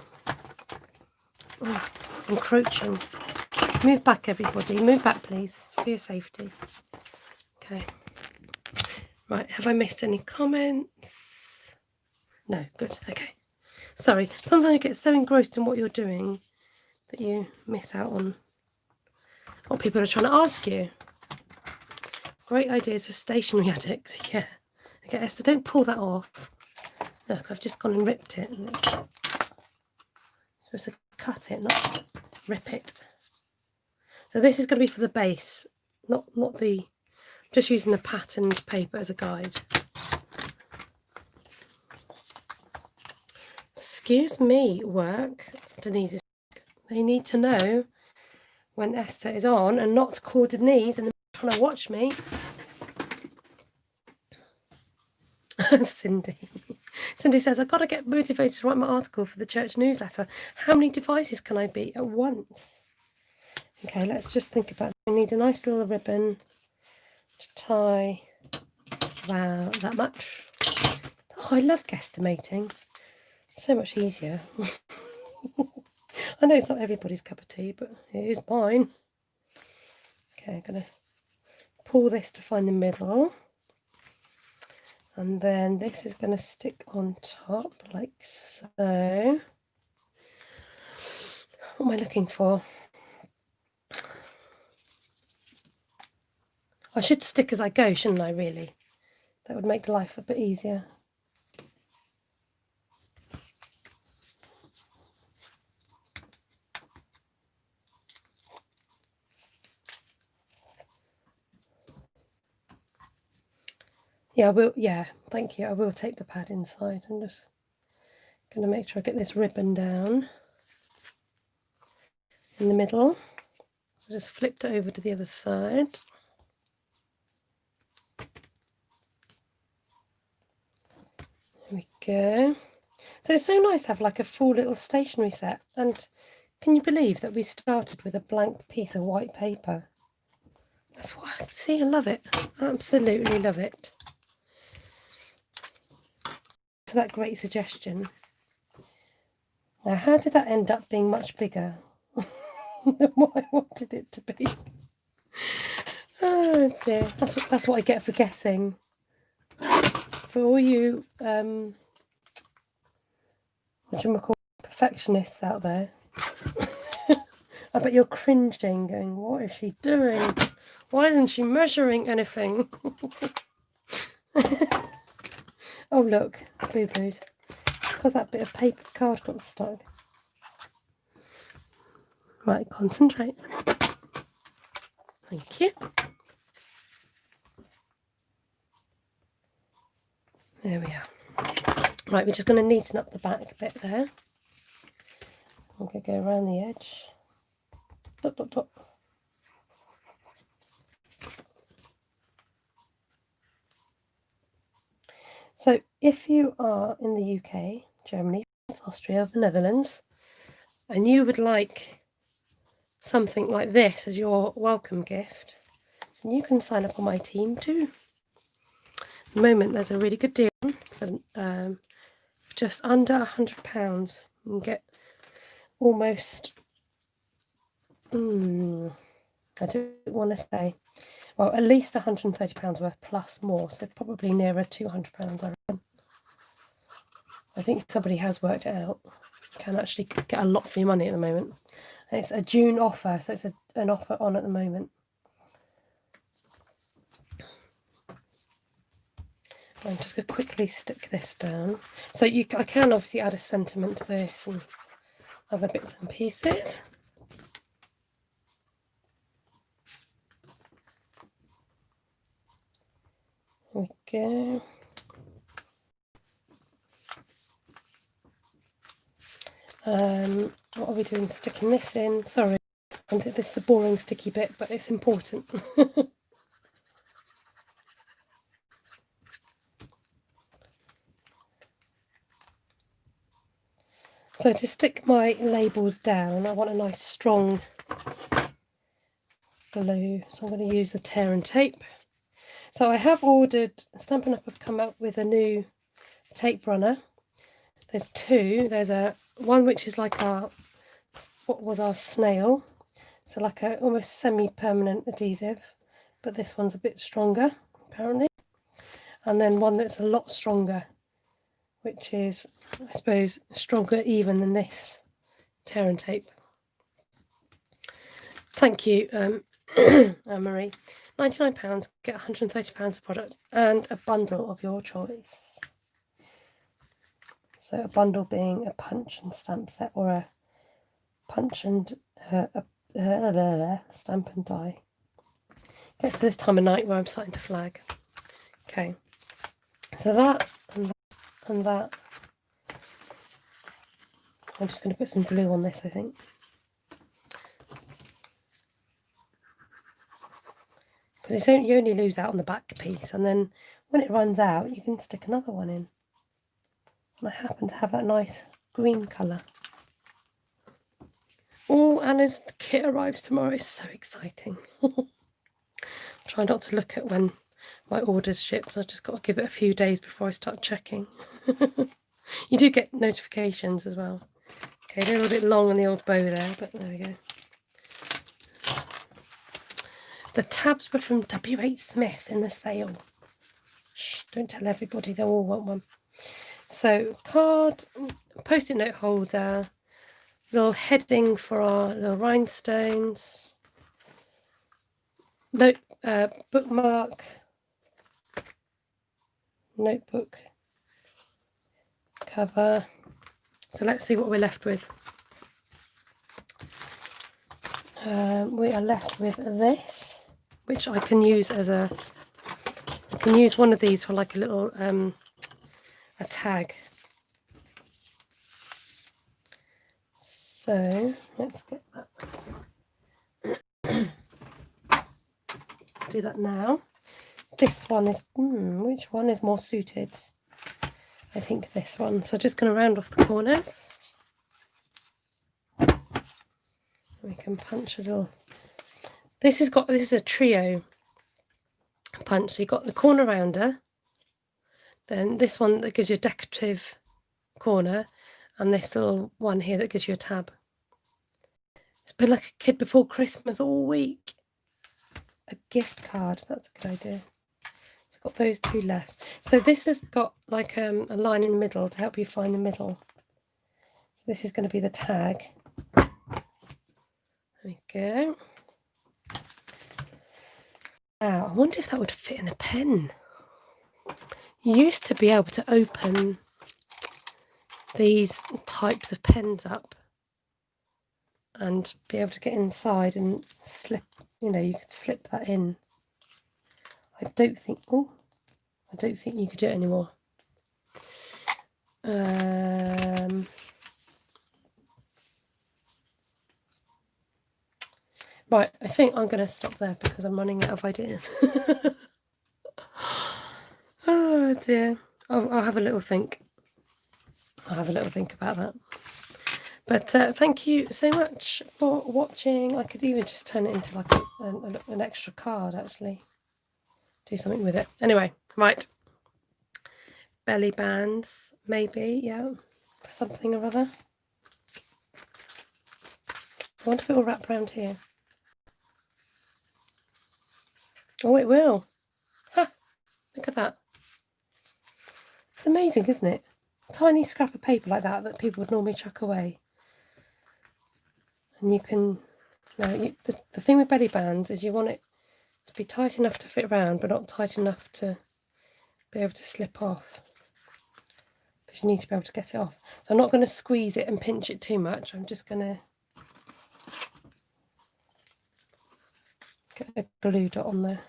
encroaching. Move back, everybody. Move back, please, for your safety. Okay. Right, have I missed any comments? No, good, okay. Sorry, sometimes you get so engrossed in what you're doing that you miss out on what people are trying to ask you. Great ideas for stationery addicts, yeah. Okay, Esther, don't pull that off. Look, I've just gone and ripped it. And it's supposed to cut it, not rip it. So this is going to be for the base, not the, just using the patterned paper as a guide. Excuse me, work, Denise. They need to know when Esther is on and not to call Denise and trying to watch me. Cindy says, I've got to get motivated to write my article for the church newsletter. How many devices can I be at once? Okay, let's just think about it. I need a nice little ribbon to tie about that much. Oh, I love guesstimating. It's so much easier. I know it's not everybody's cup of tea, but it is mine. Okay, I'm going to pull this to find the middle. And then this is going to stick on top like so. What am I looking for? I should stick as I go, shouldn't I, really? That would make life a bit easier. Yeah, I will. Yeah, thank you. I will take the pad inside. I'm just going to make sure I get this ribbon down in the middle. So just flipped it over to the other side. There we go. So it's so nice to have like a full little stationery set. And can you believe that we started with a blank piece of white paper? That's what I see. I love it. Absolutely love it. For that great suggestion. Now, how did that end up being much bigger than what I wanted it to be? Oh dear, that's what I get for guessing. For all you perfectionists out there, I bet you're cringing, going, "What is she doing? Why isn't she measuring anything?" Oh look, boo-boos, because that bit of paper card got stuck. Right, concentrate. Thank you. There we are. Right, we're just going to neaten up the back bit there. I'm going to go around the edge. Dot, dot, dot. So if you are in the UK, Germany, Austria, the Netherlands, and you would like something like this as your welcome gift, you can sign up on my team too. At the moment, there's a really good deal for just under £100. You can get almost, I don't want to say, well, at least £130 worth plus more, so probably nearer £200, I reckon. I think somebody has worked it out. You can actually get a lot for your money at the moment. And it's a June offer, so it's an offer on at the moment. I'm just going to quickly stick this down. So I can obviously add a sentiment to this and other bits and pieces. There we go. What are we doing? Sticking this in. Sorry, this is the boring sticky bit, but it's important. So to stick my labels down, I want a nice strong glue. So I'm going to use the tear and tape. So I have ordered, Stampin' Up! Have come out with a new tape runner. There's two. There's one which is like what was our snail. So like a almost semi-permanent adhesive, but this one's a bit stronger apparently. And then one that's a lot stronger, which is, I suppose, stronger even than this tear and tape. Thank you, Anne-Marie. £99, get £130 of product and a bundle of your choice. So a bundle being a punch and stamp set, or a punch and stamp and die. Gets to this time of night where I'm starting to flag. Okay, so that and that. I'm just going to put some glue on this, I think. Because you only lose out on the back piece, and then when it runs out, you can stick another one in. And I happen to have that nice green colour. Oh, Anna's kit arrives tomorrow. It's so exciting. Try not to look at when my order's shipped. I've just got to give it a few days before I start checking. You do get notifications as well. Okay, they're a little bit long on the old bow there, but there we go. The tabs were from W.H. Smith in the sale. Shh, don't tell everybody, they'll all want one. So card, post-it note holder, little heading for our little rhinestones, note, bookmark, notebook cover. So let's see what we're left with. We are left with this, which I can use as I can use one of these for like a little a tag. So let's get that. Do that now. This one is, which one is more suited? I think this one. So just going to round off the corners. We can punch a little. This is a trio punch. So you've got the corner rounder, then this one that gives you a decorative corner, and this little one here that gives you a tab. It's been like a kid before Christmas all week. A gift card, that's a good idea. It's got those two left. So this has got like a line in the middle to help you find the middle. So this is going to be the tag. There we go. Now, I wonder if that would fit in a pen. You used to be able to open these types of pens up and be able to get inside and slip, you know, you could slip that in. I don't think you could do it anymore. Right, I think I'm going to stop there because I'm running out of ideas. Oh dear. I'll have a little think. I'll have a little think about that. But thank you so much for watching. I could even just turn it into like an extra card, actually. Do something with it. Anyway, right. Belly bands, maybe, yeah, for something or other. I wonder if it will wrap around here. Oh, it will. Ha! Look at that. It's amazing, isn't it? A tiny scrap of paper like that people would normally chuck away. And you can, the thing with belly bands is you want it to be tight enough to fit around, but not tight enough to be able to slip off. Because you need to be able to get it off. So I'm not going to squeeze it and pinch it too much. I'm just going to get a glue dot on there.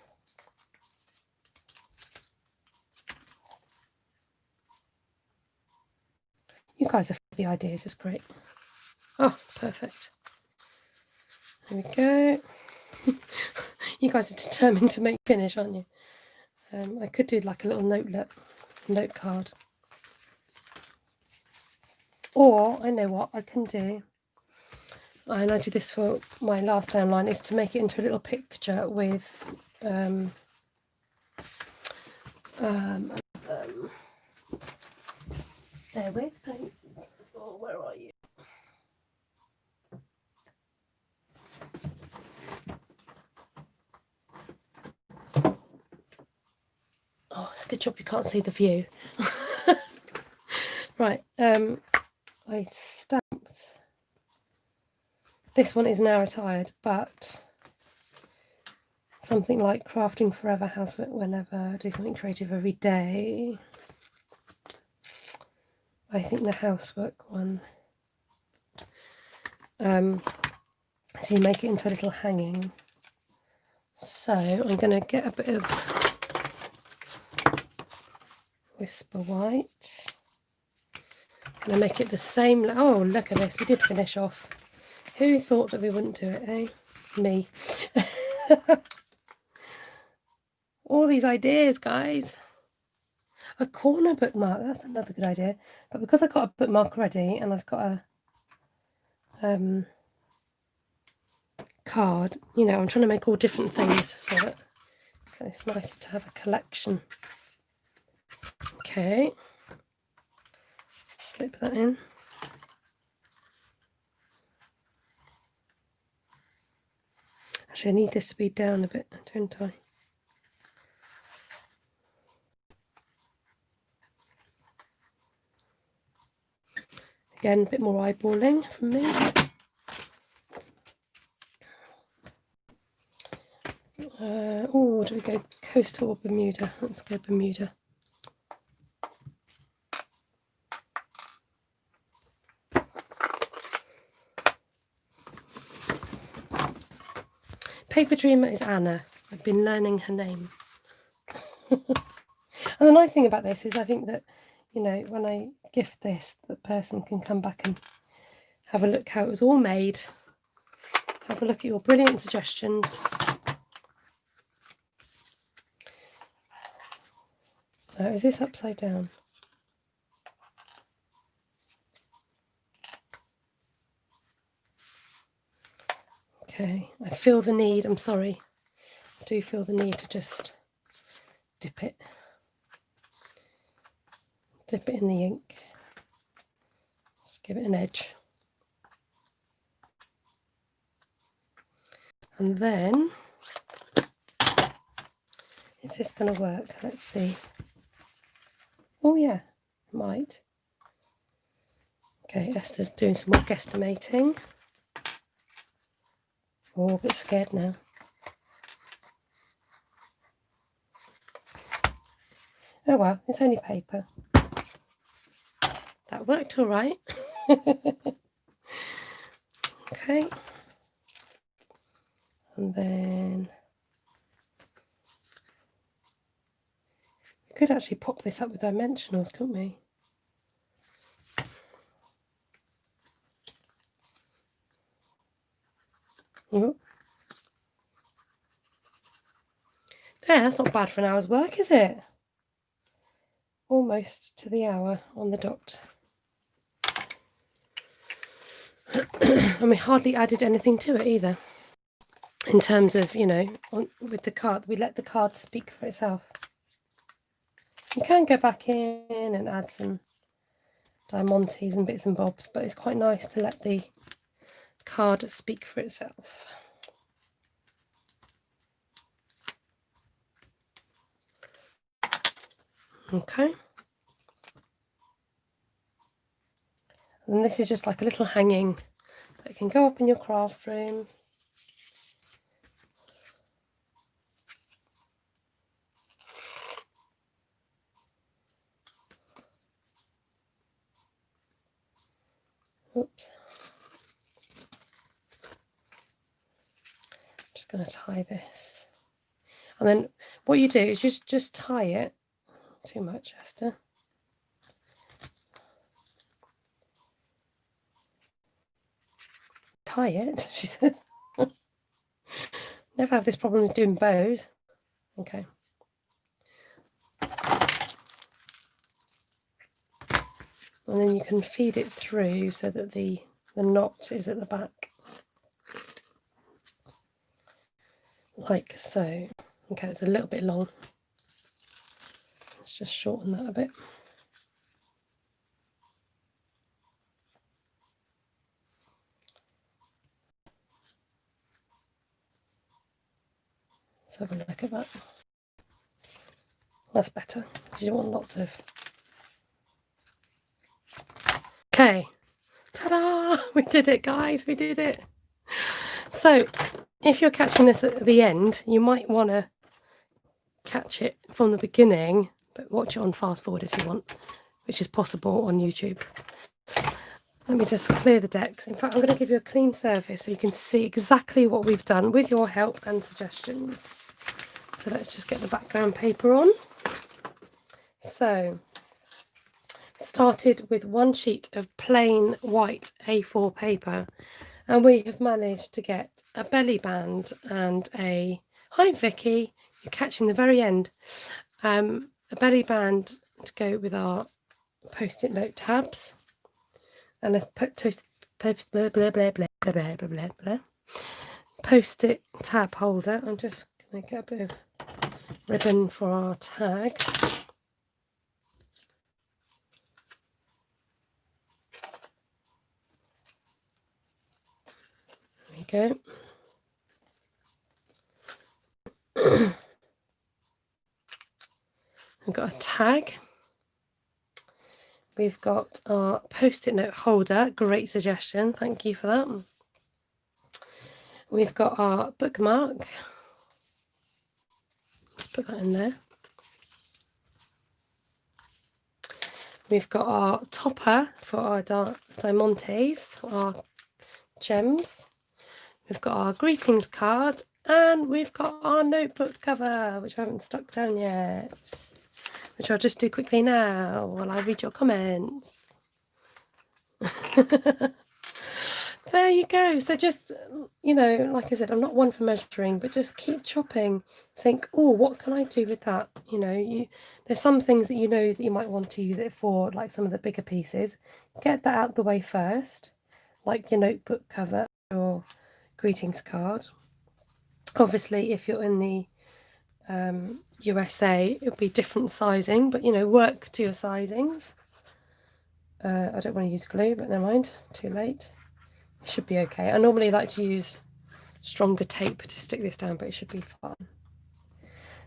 You guys are full of the ideas, it's great. Oh, perfect. There we go. You guys are determined to make finish, aren't you? I could do like a little note card. Or, I know what I can do, and I did this for my last timeline, is to make it into a little picture with there with, oh, where are you? Oh, it's a good job you can't see the view. Right, I stamped. This one is now retired, but something like crafting forever, housework whenever, do something creative every day. I think the housework one. So you make it into a little hanging. So I'm going to get a bit of Whisper White. I'm going to make it the same. Oh, look at this. We did finish off. Who thought that we wouldn't do it, eh? Me. All these ideas, guys. A corner bookmark. That's another good idea. But because I've got a bookmark ready and I've got a card, you know, I'm trying to make all different things so that it's nice to have a collection. Okay. Slip that in. Actually, I need this to be down a bit, don't I? Again, a bit more eyeballing from me. Oh, do we go coastal or Bermuda? Let's go Bermuda. Paper Dreamer is Anna. I've been learning her name. And the nice thing about this is I think that, you know, when I gift this, the person can come back and have a look how it was all made. Have a look at your brilliant suggestions. Is this upside down? Okay, I feel the need, I'm sorry. I do feel the need to just dip it in the ink. Just give it an edge. And then, is this going to work? Let's see. Oh yeah, it might. Okay, Esther's doing some more guesstimating. Oh, a bit scared now. Oh well, it's only paper. That worked all right. Okay. And then we could actually pop this up with dimensionals, couldn't we? Ooh. Yeah, that's not bad for an hour's work, is it? Almost to the hour on the dot. And we hardly added anything to it either. In terms of, you know, with the card, we let the card speak for itself. You can go back in and add some diamantes and bits and bobs, but it's quite nice to let the card speak for itself. Okay. And this is just like a little hanging that can go up in your craft room. Oops. I'm just going to tie this. And then what you do is just tie it. Too much, Esther. Tie it, she says. Never have this problem with doing bows. Okay. And then you can feed it through so that the knot is at the back. Like so. Okay, it's a little bit long. Let's just shorten that a bit. Let's have a look at that. That's better, because you don't want lots of... Okay. Ta-da! We did it, guys. We did it. So, if you're catching this at the end, you might want to catch it from the beginning, but watch it on fast forward if you want, which is possible on YouTube. Let me just clear the decks. In fact, I'm going to give you a clean surface so you can see exactly what we've done with your help and suggestions. So let's just get the background paper on. So, started with one sheet of plain white A4 paper, and we have managed to get a belly band and a... Hi Vicky, you're catching the very end. A belly band to go with our post-it note tabs, and a post-it tab holder. I'm just going to get a bit of ribbon for our tag. There we go. We've got a tag. We've got our post-it note holder. Great suggestion. Thank you for that. We've got our bookmark. Let's put that in there. We've got our topper for our diamantes, our gems. We've got our greetings card, and we've got our notebook cover, which I haven't stuck down yet, which I'll just do quickly now while I read your comments. There you go. So just, you know, like I said, I'm not one for measuring, but just keep chopping. Think, oh, what can I do with that? You know, there's some things that you know that you might want to use it for, like some of the bigger pieces. Get that out the way first, like your notebook cover or greetings card. Obviously, if you're in the USA, it'll be different sizing, but, you know, work to your sizings. I don't want to use glue, but never mind, too late. It should be okay. I normally like to use stronger tape to stick this down, but it should be fine.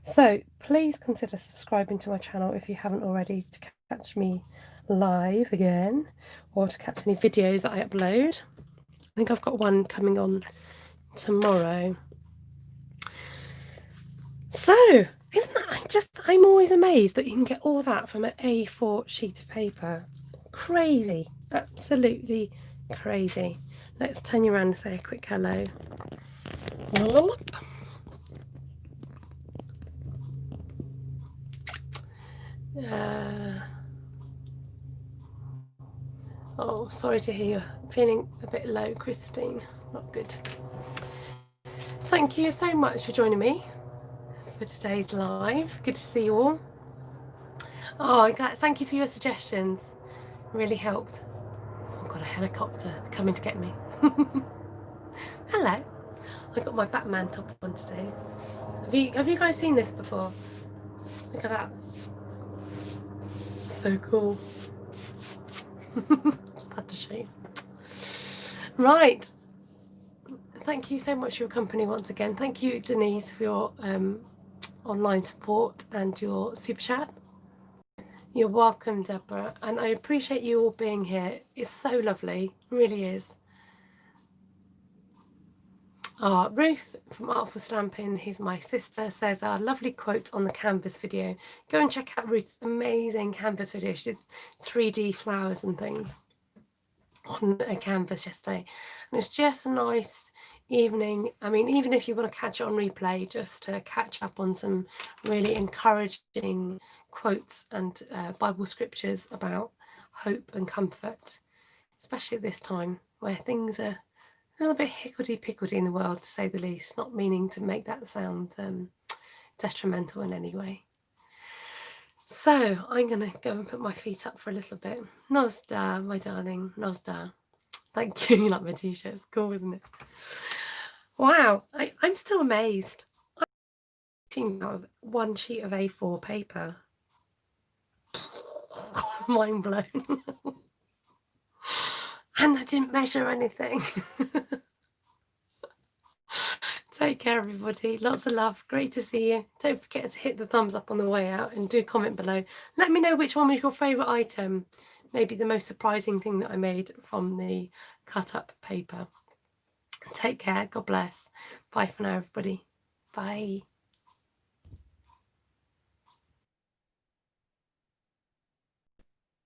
So please consider subscribing to my channel if you haven't already, to catch me live again, or to catch any videos that I upload. I think I've got one coming on tomorrow. So, isn't that I'm always amazed that you can get all that from an A4 sheet of paper. Crazy, absolutely crazy. Let's turn you around and say a quick hello. Oh, sorry to hear you're feeling a bit low, Christine. Not good. Thank you so much for joining me for today's live. Good to see you all. Oh, thank you for your suggestions. Really helped. I've got a helicopter coming to get me. Hello. I got my Batman top on today. Have you guys seen this before? Look at that. So cool. Just had to show you. Right. Thank you so much for your company once again. Thank you, Denise, for your online support and your super chat. You're welcome, Deborah, and I appreciate you all being here. It's so lovely, it really is. Ruth from Artful Stampin', who's my sister, says there are lovely quotes on the canvas video. Go and check out Ruth's amazing canvas video. She did 3D flowers and things on a canvas yesterday, and it's just a nice evening. I mean, even if you want to catch it on replay, just to catch up on some really encouraging quotes and Bible scriptures about hope and comfort, especially at this time where things are a little bit hickledy-pickledy in the world, to say the least, not meaning to make that sound detrimental in any way. So I'm going to go and put my feet up for a little bit. Nosda, my darling, Nosda. Thank you. You like my t-shirt? It's cool, isn't it? Wow, I'm still amazed. I'm eating out of one sheet of A4 paper. Mind blown. And I didn't measure anything. Take care, everybody. Lots of love. Great to see you. Don't forget to hit the thumbs up on the way out and do comment below. Let me know which one was your favourite item. Maybe the most surprising thing that I made from the cut up paper. Take care. God bless. Bye for now, everybody. Bye.